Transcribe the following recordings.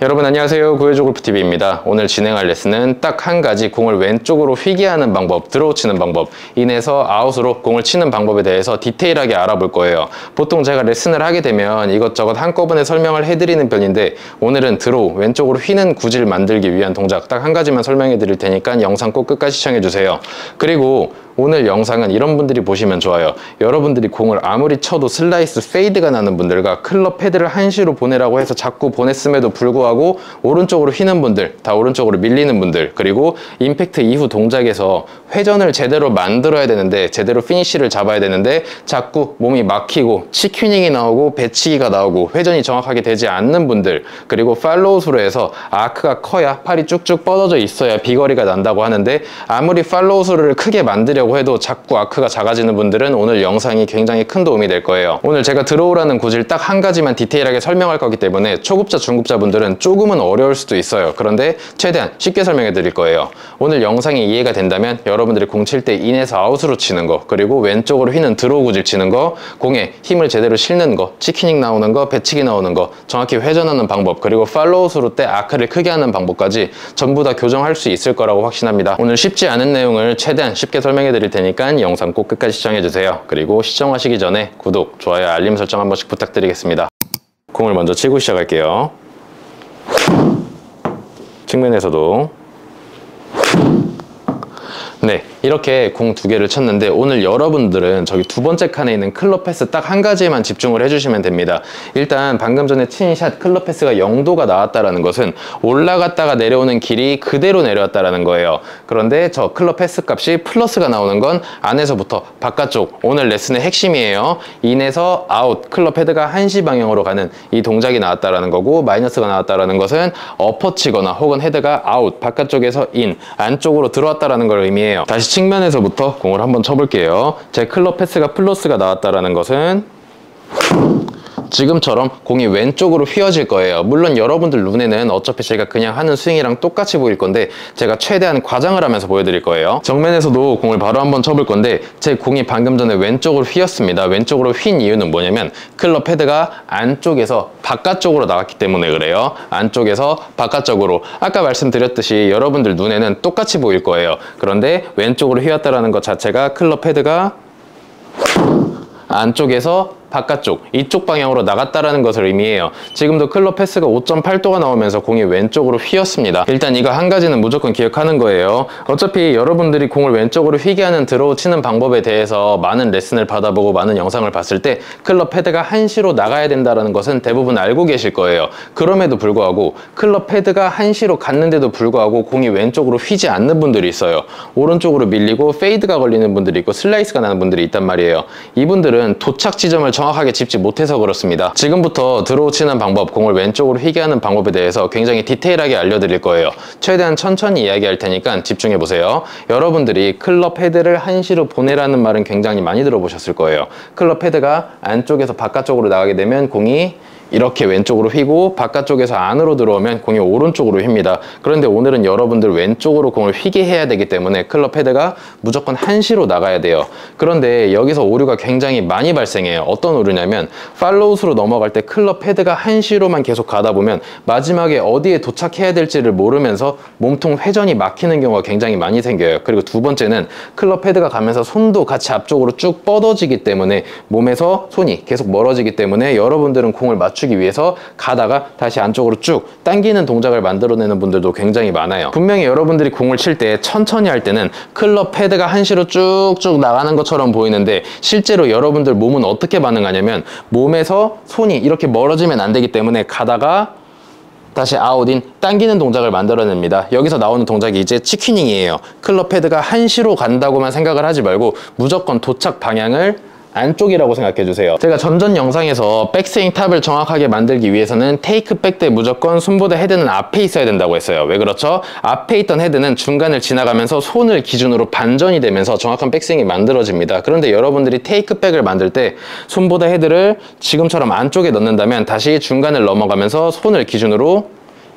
여러분 안녕하세요. 구해줘 골프TV입니다. 오늘 진행할 레슨은 딱 한 가지, 공을 왼쪽으로 휘게 하는 방법, 드로우 치는 방법, 인에서 아웃으로 공을 치는 방법에 대해서 디테일하게 알아볼 거예요. 보통 제가 레슨을 하게 되면 이것저것 한꺼번에 설명을 해드리는 편인데, 오늘은 드로우, 왼쪽으로 휘는 구질 만들기 위한 동작 딱 한 가지만 설명해 드릴 테니까 영상 꼭 끝까지 시청해 주세요. 그리고 오늘 영상은 이런 분들이 보시면 좋아요. 여러분들이 공을 아무리 쳐도 슬라이스 페이드가 나는 분들과 클럽 헤드를 한시로 보내라고 해서 자꾸 보냈음에도 불구하고 오른쪽으로 휘는 분들, 다 오른쪽으로 밀리는 분들, 그리고 임팩트 이후 동작에서 회전을 제대로 만들어야 되는데, 제대로 피니쉬를 잡아야 되는데 자꾸 몸이 막히고 치퀴닝이 나오고 배치기가 나오고 회전이 정확하게 되지 않는 분들, 그리고 팔로우스로 해서 아크가 커야 팔이 쭉쭉 뻗어져 있어야 비거리가 난다고 하는데, 아무리 팔로우스를 크게 만들려고 해도 자꾸 아크가 작아지는 분들은 오늘 영상이 굉장히 큰 도움이 될 거예요. 오늘 제가 드로우라는 구질 딱 한 가지만 디테일하게 설명할 거기 때문에 초급자, 중급자 분들은 조금은 어려울 수도 있어요. 그런데 최대한 쉽게 설명해 드릴 거예요. 오늘 영상이 이해가 된다면 여러분들이 공 칠 때 인에서 아웃으로 치는 거, 그리고 왼쪽으로 휘는 드로우 구질 치는 거, 공에 힘을 제대로 실는 거, 치키닝 나오는 거, 배치기 나오는 거, 정확히 회전하는 방법, 그리고 팔로우스로 때 아크를 크게 하는 방법까지 전부 다 교정할 수 있을 거라고 확신합니다. 오늘 쉽지 않은 내용을 최대한 쉽게 설명해 드릴 테니까 영상 꼭 끝까지 시청해 주세요. 그리고 시청하시기 전에 구독, 좋아요, 알림 설정 한 번씩 부탁드리겠습니다. 공을 먼저 치고 시작할게요. 측면에서도 네, 이렇게 공 두 개를 쳤는데, 오늘 여러분들은 저기 두 번째 칸에 있는 클럽 패스 딱 한 가지에만 집중을 해주시면 됩니다. 일단 방금 전에 친 샷 클럽 패스가 0도가 나왔다는 것은 올라갔다가 내려오는 길이 그대로 내려왔다는 거예요. 그런데 저 클럽 패스 값이 플러스가 나오는 건 안에서부터 바깥쪽, 오늘 레슨의 핵심이에요. 인에서 아웃, 클럽 헤드가 한시 방향으로 가는 이 동작이 나왔다는 거고, 마이너스가 나왔다는 것은 어퍼 치거나 혹은 헤드가 아웃, 바깥쪽에서 인, 안쪽으로 들어왔다는 걸 의미해요. 다시 측면에서부터 공을 한번 쳐볼게요. 제 클럽 패스가 플러스가 나왔다라는 것은 지금처럼 공이 왼쪽으로 휘어질 거예요. 물론 여러분들 눈에는 어차피 제가 그냥 하는 스윙이랑 똑같이 보일 건데, 제가 최대한 과장을 하면서 보여드릴 거예요. 정면에서도 공을 바로 한번 쳐볼 건데, 제 공이 방금 전에 왼쪽으로 휘었습니다. 왼쪽으로 휜 이유는 뭐냐면 클럽 헤드가 안쪽에서 바깥쪽으로 나갔기 때문에 그래요. 안쪽에서 바깥쪽으로, 아까 말씀드렸듯이 여러분들 눈에는 똑같이 보일 거예요. 그런데 왼쪽으로 휘었다라는 것 자체가 클럽 헤드가 안쪽에서 바깥쪽, 이쪽 방향으로 나갔다라는 것을 의미해요. 지금도 클럽 패스가 5.8도가 나오면서 공이 왼쪽으로 휘었습니다. 일단 이거 한 가지는 무조건 기억하는 거예요. 어차피 여러분들이 공을 왼쪽으로 휘게 하는 드로우 치는 방법에 대해서 많은 레슨을 받아보고 많은 영상을 봤을 때 클럽 헤드가 한시로 나가야 된다는 것은 대부분 알고 계실 거예요. 그럼에도 불구하고 클럽 헤드가 한시로 갔는데도 불구하고 공이 왼쪽으로 휘지 않는 분들이 있어요. 오른쪽으로 밀리고 페이드가 걸리는 분들이 있고 슬라이스가 나는 분들이 있단 말이에요. 이분들은 도착 지점을 정확하게 짚지 못해서 그렇습니다. 지금부터 드로우 치는 방법, 공을 왼쪽으로 휘게 하는 방법에 대해서 굉장히 디테일하게 알려드릴 거예요. 최대한 천천히 이야기할 테니까 집중해 보세요. 여러분들이 클럽 헤드를 한시로 보내라는 말은 굉장히 많이 들어보셨을 거예요. 클럽 헤드가 안쪽에서 바깥쪽으로 나가게 되면 공이 이렇게 왼쪽으로 휘고, 바깥쪽에서 안으로 들어오면 공이 오른쪽으로 휩니다. 그런데 오늘은 여러분들 왼쪽으로 공을 휘게 해야 되기 때문에 클럽 헤드가 무조건 한시로 나가야 돼요. 그런데 여기서 오류가 굉장히 많이 발생해요. 어떤 오류냐면, 팔로우스로 넘어갈 때 클럽 헤드가 한시로만 계속 가다 보면 마지막에 어디에 도착해야 될지를 모르면서 몸통 회전이 막히는 경우가 굉장히 많이 생겨요. 그리고 두 번째는 클럽 헤드가 가면서 손도 같이 앞쪽으로 쭉 뻗어지기 때문에 몸에서 손이 계속 멀어지기 때문에 여러분들은 공을 맞추기 위해서 가다가 다시 안쪽으로 쭉 당기는 동작을 만들어내는 분들도 굉장히 많아요. 분명히 여러분들이 공을 칠 때 천천히 할 때는 클럽 헤드가 한시로 쭉쭉 나가는 것처럼 보이는데, 실제로 여러분들 몸은 어떻게 반응하냐면, 몸에서 손이 이렇게 멀어지면 안 되기 때문에 가다가 다시 아웃인 당기는 동작을 만들어냅니다. 여기서 나오는 동작이 이제 치퀴닝이에요. 클럽 헤드가 한시로 간다고만 생각을 하지 말고 무조건 도착 방향을 안쪽이라고 생각해 주세요. 제가 전전 영상에서 백스윙 탑을 정확하게 만들기 위해서는 테이크 백 때 무조건 손보다 헤드는 앞에 있어야 된다고 했어요. 왜 그렇죠? 앞에 있던 헤드는 중간을 지나가면서 손을 기준으로 반전이 되면서 정확한 백스윙이 만들어집니다. 그런데 여러분들이 테이크 백을 만들 때 손보다 헤드를 지금처럼 안쪽에 넣는다면 다시 중간을 넘어가면서 손을 기준으로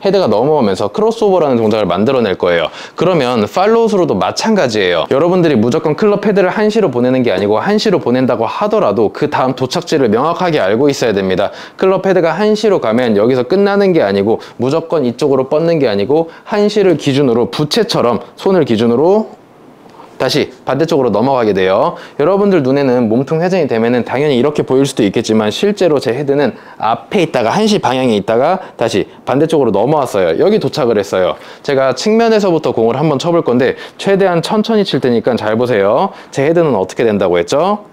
헤드가 넘어오면서 크로스오버라는 동작을 만들어낼 거예요. 그러면 팔로우스루도 마찬가지예요. 여러분들이 무조건 클럽 헤드를 한시로 보내는 게 아니고 한시로 보낸다고 하더라도 그 다음 도착지를 명확하게 알고 있어야 됩니다. 클럽 헤드가 한시로 가면 여기서 끝나는 게 아니고 무조건 이쪽으로 뻗는 게 아니고 한시를 기준으로 부채처럼 손을 기준으로 다시 반대쪽으로 넘어가게 돼요. 여러분들 눈에는 몸통 회전이 되면은 당연히 이렇게 보일 수도 있겠지만 실제로 제 헤드는 앞에 있다가 한시 방향에 있다가 다시 반대쪽으로 넘어왔어요. 여기 도착을 했어요. 제가 측면에서부터 공을 한번 쳐볼 건데 최대한 천천히 칠 테니까 잘 보세요. 제 헤드는 어떻게 된다고 했죠?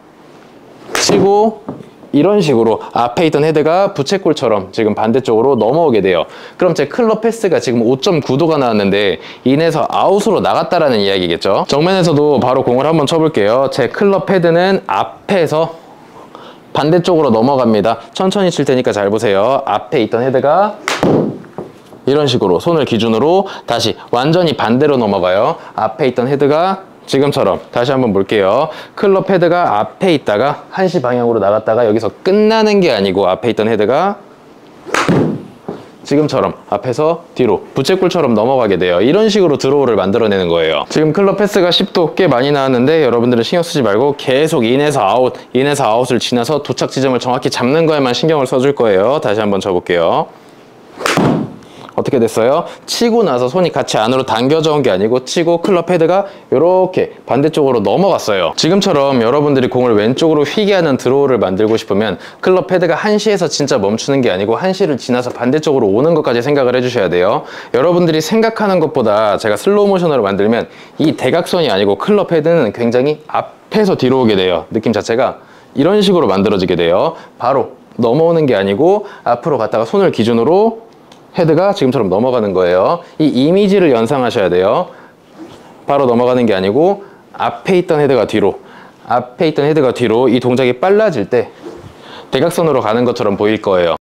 치고 이런 식으로 앞에 있던 헤드가 부채꼴처럼 지금 반대쪽으로 넘어오게 돼요. 그럼 제 클럽 패스가 지금 5.9도가 나왔는데 인에서 아웃으로 나갔다라는 이야기겠죠. 정면에서도 바로 공을 한번 쳐볼게요. 제 클럽 헤드는 앞에서 반대쪽으로 넘어갑니다. 천천히 칠 테니까 잘 보세요. 앞에 있던 헤드가 이런 식으로 손을 기준으로 다시 완전히 반대로 넘어가요. 앞에 있던 헤드가 지금처럼 다시 한번 볼게요. 클럽 헤드가 앞에 있다가 한시 방향으로 나갔다가 여기서 끝나는 게 아니고 앞에 있던 헤드가 지금처럼 앞에서 뒤로 부채꼴처럼 넘어가게 돼요. 이런 식으로 드로우를 만들어내는 거예요. 지금 클럽 패스가 10도 꽤 많이 나왔는데 여러분들은 신경 쓰지 말고 계속 인에서 아웃, 인에서 아웃을 지나서 도착 지점을 정확히 잡는 거에만 신경을 써줄 거예요. 다시 한번 쳐볼게요. 어떻게 됐어요? 치고 나서 손이 같이 안으로 당겨져 온 게 아니고 치고 클럽 헤드가 이렇게 반대쪽으로 넘어갔어요. 지금처럼 여러분들이 공을 왼쪽으로 휘게 하는 드로우를 만들고 싶으면 클럽 헤드가 한시에서 진짜 멈추는 게 아니고 한시를 지나서 반대쪽으로 오는 것까지 생각을 해주셔야 돼요. 여러분들이 생각하는 것보다 제가 슬로우 모션으로 만들면 이 대각선이 아니고 클럽 헤드는 굉장히 앞에서 뒤로 오게 돼요. 느낌 자체가 이런 식으로 만들어지게 돼요. 바로 넘어오는 게 아니고 앞으로 갔다가 손을 기준으로 헤드가 지금처럼 넘어가는 거예요. 이 이미지를 연상하셔야 돼요. 바로 넘어가는 게 아니고 앞에 있던 헤드가 뒤로, 앞에 있던 헤드가 뒤로 이 동작이 빨라질 때 대각선으로 가는 것처럼 보일 거예요.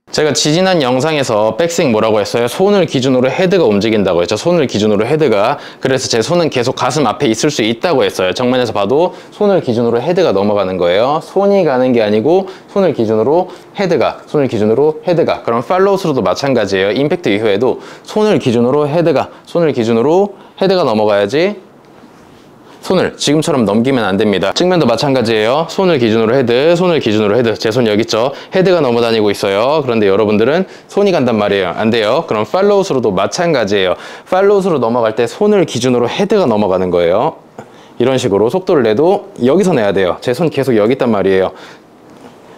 제가 지지난 영상에서 백스윙 뭐라고 했어요? 손을 기준으로 헤드가 움직인다고 했죠. 손을 기준으로 헤드가. 그래서 제 손은 계속 가슴 앞에 있을 수 있다고 했어요. 정면에서 봐도 손을 기준으로 헤드가 넘어가는 거예요. 손이 가는 게 아니고 손을 기준으로 헤드가, 손을 기준으로 헤드가. 그럼 팔로우스로도 마찬가지예요. 임팩트 이후에도 손을 기준으로 헤드가, 손을 기준으로 헤드가 넘어가야지 손을 지금처럼 넘기면 안 됩니다. 측면도 마찬가지예요. 손을 기준으로 헤드, 손을 기준으로 헤드. 제 손 여기 있죠. 헤드가 넘어다니고 있어요. 그런데 여러분들은 손이 간단 말이에요. 안 돼요. 그럼 팔로우스로도 마찬가지예요. 팔로우스로 넘어갈 때 손을 기준으로 헤드가 넘어가는 거예요. 이런 식으로 속도를 내도 여기서 내야 돼요. 제 손 계속 여기 있단 말이에요.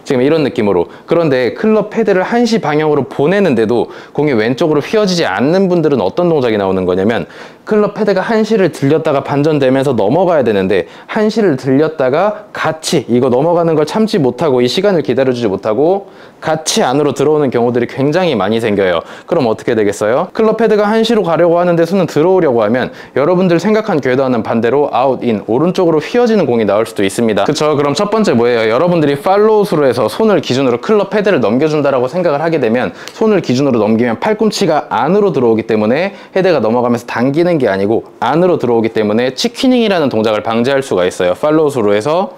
지금 이런 느낌으로. 그런데 클럽 헤드를 한시 방향으로 보내는데도 공이 왼쪽으로 휘어지지 않는 분들은 어떤 동작이 나오는 거냐면 클럽 헤드가 한시를 들렸다가 반전되면서 넘어가야 되는데 한시를 들렸다가 같이 이거 넘어가는 걸 참지 못하고 이 시간을 기다려주지 못하고 같이 안으로 들어오는 경우들이 굉장히 많이 생겨요. 그럼 어떻게 되겠어요? 클럽 헤드가 한시로 가려고 하는데 손은 들어오려고 하면 여러분들 생각한 궤도와는 반대로 아웃, 인, 오른쪽으로 휘어지는 공이 나올 수도 있습니다. 그쵸? 그럼 첫 번째 뭐예요? 여러분들이 팔로우스로 해서 손을 기준으로 클럽 헤드를 넘겨준다라고 생각을 하게 되면 손을 기준으로 넘기면 팔꿈치가 안으로 들어오기 때문에 헤드가 넘어가면서 당기는 게 아니고 안으로 들어오기 때문에 치퀴닝이라는 동작을 방지할 수가 있어요. 팔로우스로 해서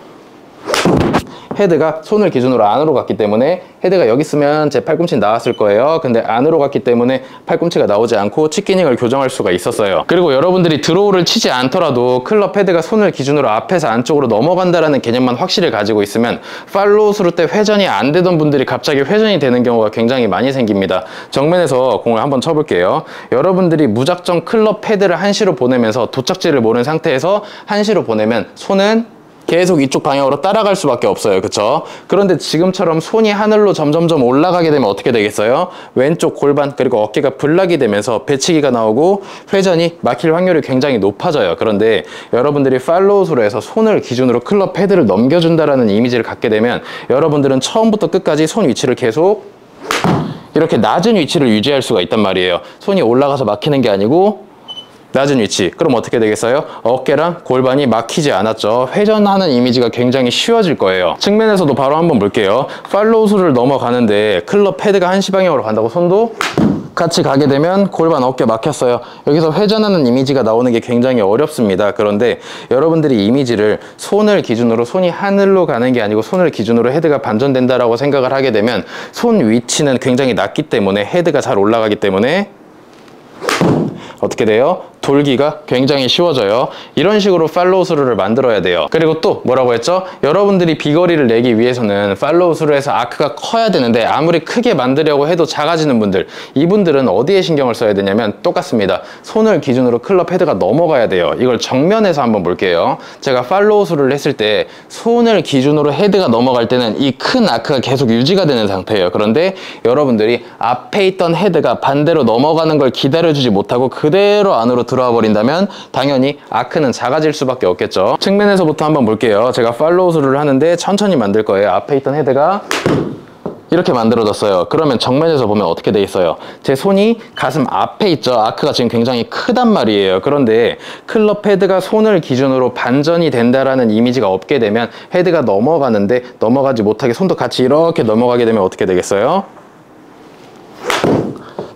헤드가 손을 기준으로 안으로 갔기 때문에 헤드가 여기 있으면 제 팔꿈치는 나왔을 거예요. 근데 안으로 갔기 때문에 팔꿈치가 나오지 않고 치키닝을 교정할 수가 있었어요. 그리고 여러분들이 드로우를 치지 않더라도 클럽 헤드가 손을 기준으로 앞에서 안쪽으로 넘어간다라는 개념만 확실히 가지고 있으면 팔로우스루 때 회전이 안 되던 분들이 갑자기 회전이 되는 경우가 굉장히 많이 생깁니다. 정면에서 공을 한번 쳐볼게요. 여러분들이 무작정 클럽 헤드를 한시로 보내면서 도착지를 모르는 상태에서 한시로 보내면 손은 계속 이쪽 방향으로 따라갈 수밖에 없어요. 그쵸? 그런데 지금처럼 손이 하늘로 점점점 올라가게 되면 어떻게 되겠어요? 왼쪽 골반 그리고 어깨가 불락이 되면서 배치기가 나오고 회전이 막힐 확률이 굉장히 높아져요. 그런데 여러분들이 팔로우스로 해서 손을 기준으로 클럽 헤드를 넘겨준다라는 이미지를 갖게 되면 여러분들은 처음부터 끝까지 손 위치를 계속 이렇게 낮은 위치를 유지할 수가 있단 말이에요. 손이 올라가서 막히는 게 아니고 낮은 위치. 그럼 어떻게 되겠어요? 어깨랑 골반이 막히지 않았죠. 회전하는 이미지가 굉장히 쉬워질 거예요. 측면에서도 바로 한번 볼게요. 팔로우스를 넘어가는데 클럽 헤드가 한시 방향으로 간다고 손도 같이 가게 되면 골반 어깨 막혔어요. 여기서 회전하는 이미지가 나오는 게 굉장히 어렵습니다. 그런데 여러분들이 이미지를 손을 기준으로, 손이 하늘로 가는 게 아니고 손을 기준으로 헤드가 반전된다라고 생각을 하게 되면 손 위치는 굉장히 낮기 때문에, 헤드가 잘 올라가기 때문에 어떻게 돼요? 돌기가 굉장히 쉬워져요. 이런 식으로 팔로우 스루를 만들어야 돼요. 그리고 또 뭐라고 했죠? 여러분들이 비거리를 내기 위해서는 팔로우 스루에서 아크가 커야 되는데 아무리 크게 만들려고 해도 작아지는 분들, 이분들은 어디에 신경을 써야 되냐면 똑같습니다. 손을 기준으로 클럽 헤드가 넘어가야 돼요. 이걸 정면에서 한번 볼게요. 제가 팔로우 스루를 했을 때 손을 기준으로 헤드가 넘어갈 때는 이 큰 아크가 계속 유지가 되는 상태예요. 그런데 여러분들이 앞에 있던 헤드가 반대로 넘어가는 걸 기다려주지 못하고 그대로 안으로 들어와 버린다면 당연히 아크는 작아질 수밖에 없겠죠. 측면에서부터 한번 볼게요. 제가 팔로우 스루를 하는데 천천히 만들 거예요. 앞에 있던 헤드가 이렇게 만들어졌어요. 그러면 정면에서 보면 어떻게 돼 있어요? 제 손이 가슴 앞에 있죠. 아크가 지금 굉장히 크단 말이에요. 그런데 클럽 헤드가 손을 기준으로 반전이 된다라는 이미지가 없게 되면 헤드가 넘어가는데 넘어가지 못하게 손도 같이 이렇게 넘어가게 되면 어떻게 되겠어요?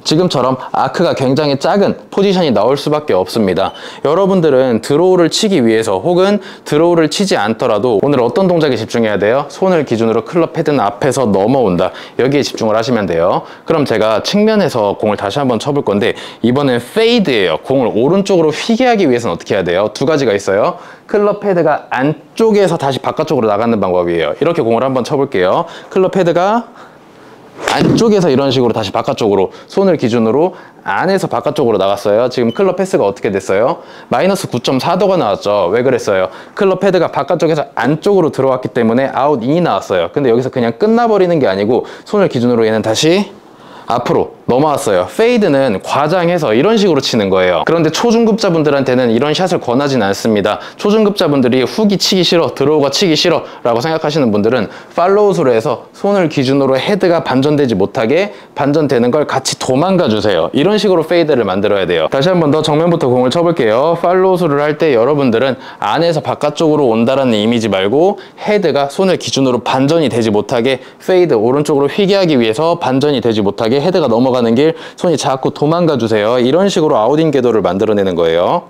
지금처럼 아크가 굉장히 작은 포지션이 나올 수밖에 없습니다. 여러분들은 드로우를 치기 위해서 혹은 드로우를 치지 않더라도 오늘 어떤 동작에 집중해야 돼요? 손을 기준으로 클럽 헤드는 앞에서 넘어온다. 여기에 집중을 하시면 돼요. 그럼 제가 측면에서 공을 다시 한번 쳐볼 건데 이번엔 페이드예요. 공을 오른쪽으로 휘게 하기 위해서는 어떻게 해야 돼요? 두 가지가 있어요. 클럽 헤드가 안쪽에서 다시 바깥쪽으로 나가는 방법이에요. 이렇게 공을 한번 쳐볼게요. 클럽 헤드가 안쪽에서 이런 식으로 다시 바깥쪽으로, 손을 기준으로 안에서 바깥쪽으로 나갔어요. 지금 클럽 패스가 어떻게 됐어요? 마이너스 9.4도가 나왔죠. 왜 그랬어요? 클럽 헤드가 바깥쪽에서 안쪽으로 들어왔기 때문에 아웃 인이 나왔어요. 근데 여기서 그냥 끝나버리는 게 아니고 손을 기준으로 얘는 다시 앞으로 넘어왔어요. 페이드는 과장해서 이런 식으로 치는 거예요. 그런데 초중급자분들한테는 이런 샷을 권하진 않습니다. 초중급자분들이 훅이 치기 싫어, 드로우가 치기 싫어 라고 생각하시는 분들은 팔로우 스루로 해서 손을 기준으로 헤드가 반전되지 못하게 반전되는 걸 같이 도망가 주세요. 이런 식으로 페이드를 만들어야 돼요. 다시 한 번 더 정면부터 공을 쳐볼게요. 팔로우 스루를 할 때 여러분들은 안에서 바깥쪽으로 온다라는 이미지 말고 헤드가 손을 기준으로 반전이 되지 못하게, 페이드 오른쪽으로 휘게 하기 위해서 반전이 되지 못하게 헤드가 넘어가는 길 손이 자꾸 도망가 주세요. 이런 식으로 아웃인 궤도를 만들어내는 거예요.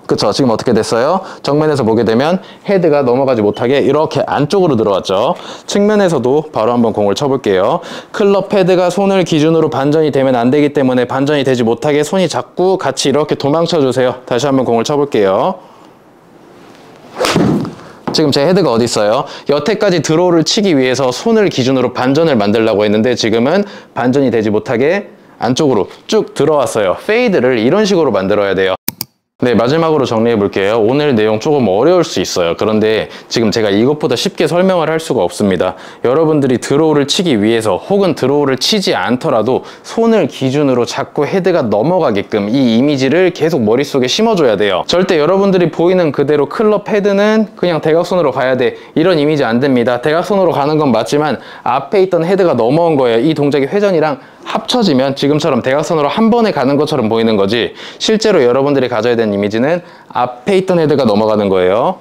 그쵸? 지금 어떻게 됐어요? 정면에서 보게 되면 헤드가 넘어가지 못하게 이렇게 안쪽으로 들어왔죠. 측면에서도 바로 한번 공을 쳐볼게요. 클럽 헤드가 손을 기준으로 반전이 되면 안 되기 때문에 반전이 되지 못하게 손이 자꾸 같이 이렇게 도망쳐 주세요. 다시 한번 공을 쳐볼게요. 지금 제 헤드가 어디 있어요? 여태까지 드로우를 치기 위해서 손을 기준으로 반전을 만들려고 했는데 지금은 반전이 되지 못하게 안쪽으로 쭉 들어왔어요. 페이드를 이런 식으로 만들어야 돼요. 네, 마지막으로 정리해 볼게요. 오늘 내용 조금 어려울 수 있어요. 그런데 지금 제가 이것보다 쉽게 설명을 할 수가 없습니다. 여러분들이 드로우를 치기 위해서 혹은 드로우를 치지 않더라도 손을 기준으로 자꾸 헤드가 넘어가게끔 이 이미지를 계속 머릿속에 심어줘야 돼요. 절대 여러분들이 보이는 그대로 클럽 헤드는 그냥 대각선으로 가야 돼, 이런 이미지 안 됩니다. 대각선으로 가는 건 맞지만 앞에 있던 헤드가 넘어온 거예요. 이 동작이 회전이랑 합쳐지면 지금처럼 대각선으로 한 번에 가는 것처럼 보이는 거지, 실제로 여러분들이 가져야 되는 이미지는 앞에 있던 헤드가 넘어가는 거예요.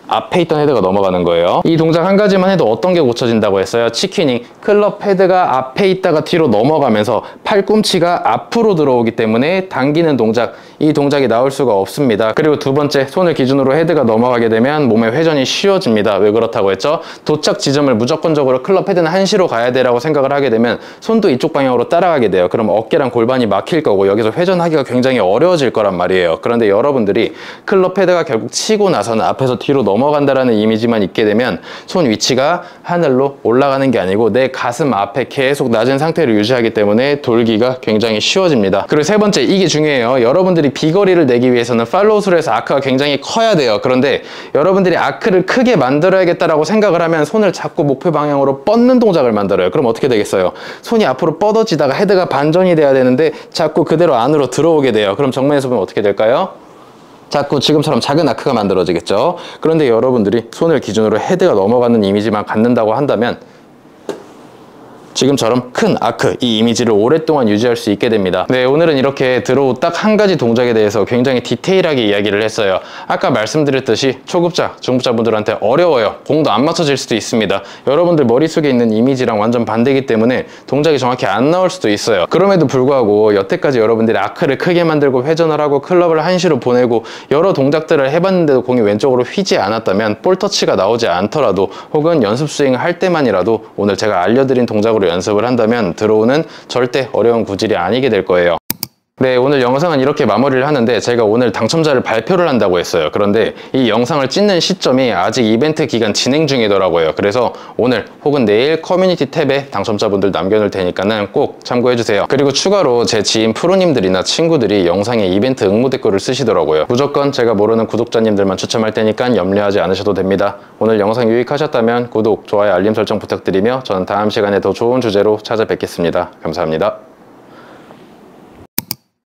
앞에 있던 헤드가 넘어가는 거예요. 이 동작 한 가지만 해도 어떤 게 고쳐진다고 했어요? 치킨이 클럽 헤드가 앞에 있다가 뒤로 넘어가면서 팔꿈치가 앞으로 들어오기 때문에 당기는 동작, 이 동작이 나올 수가 없습니다. 그리고 두 번째, 손을 기준으로 헤드가 넘어가게 되면 몸의 회전이 쉬워집니다. 왜 그렇다고 했죠? 도착 지점을 무조건적으로 클럽 헤드는 한시로 가야 되라고 생각을 하게 되면 손도 이쪽 방향으로 따라가게 돼요. 그럼 어깨랑 골반이 막힐 거고 여기서 회전하기가 굉장히 어려워질 거란 말이에요. 그런데 여러분들이 클럽 헤드가 결국 치고 나서는 앞에서 뒤로 넘어간다라는 이미지만 있게 되면 손 위치가 하늘로 올라가는 게 아니고 내 가슴 앞에 계속 낮은 상태를 유지하기 때문에 돌기가 굉장히 쉬워집니다. 그리고 세 번째, 이게 중요해요. 여러분들이 비거리를 내기 위해서는 팔로우 스루에서 아크가 굉장히 커야 돼요. 그런데 여러분들이 아크를 크게 만들어야겠다라고 생각을 하면 손을 자꾸 목표 방향으로 뻗는 동작을 만들어요. 그럼 어떻게 되겠어요? 손이 앞으로 뻗어지다가 헤드가 반전이 돼야 되는데 자꾸 그대로 안으로 들어오게 돼요. 그럼 정면에서 보면 어떻게 될까요? 자꾸 지금처럼 작은 아크가 만들어지겠죠. 그런데 여러분들이 손을 기준으로 헤드가 넘어가는 이미지만 갖는다고 한다면 지금처럼 큰 아크, 이 이미지를 오랫동안 유지할 수 있게 됩니다. 네, 오늘은 이렇게 드로우 딱 한 가지 동작에 대해서 굉장히 디테일하게 이야기를 했어요. 아까 말씀드렸듯이 초급자, 중급자분들한테 어려워요. 공도 안 맞춰질 수도 있습니다. 여러분들 머릿속에 있는 이미지랑 완전 반대이기 때문에 동작이 정확히 안 나올 수도 있어요. 그럼에도 불구하고 여태까지 여러분들이 아크를 크게 만들고 회전을 하고 클럽을 한시로 보내고 여러 동작들을 해봤는데도 공이 왼쪽으로 휘지 않았다면 볼 터치가 나오지 않더라도 혹은 연습 스윙을 할 때만이라도 오늘 제가 알려드린 동작으로 연습을 한다면 드로우는 절대 어려운 구질이 아니게 될 거예요. 네, 오늘 영상은 이렇게 마무리를 하는데 제가 오늘 당첨자를 발표를 한다고 했어요. 그런데 이 영상을 찍는 시점이 아직 이벤트 기간 진행 중이더라고요. 그래서 오늘 혹은 내일 커뮤니티 탭에 당첨자분들 남겨놓을 테니까는 꼭 참고해주세요. 그리고 추가로 제 지인 프로님들이나 친구들이 영상에 이벤트 응모 댓글을 쓰시더라고요. 무조건 제가 모르는 구독자님들만 추첨할 테니까 염려하지 않으셔도 됩니다. 오늘 영상 유익하셨다면 구독, 좋아요, 알림 설정 부탁드리며 저는 다음 시간에 더 좋은 주제로 찾아뵙겠습니다. 감사합니다.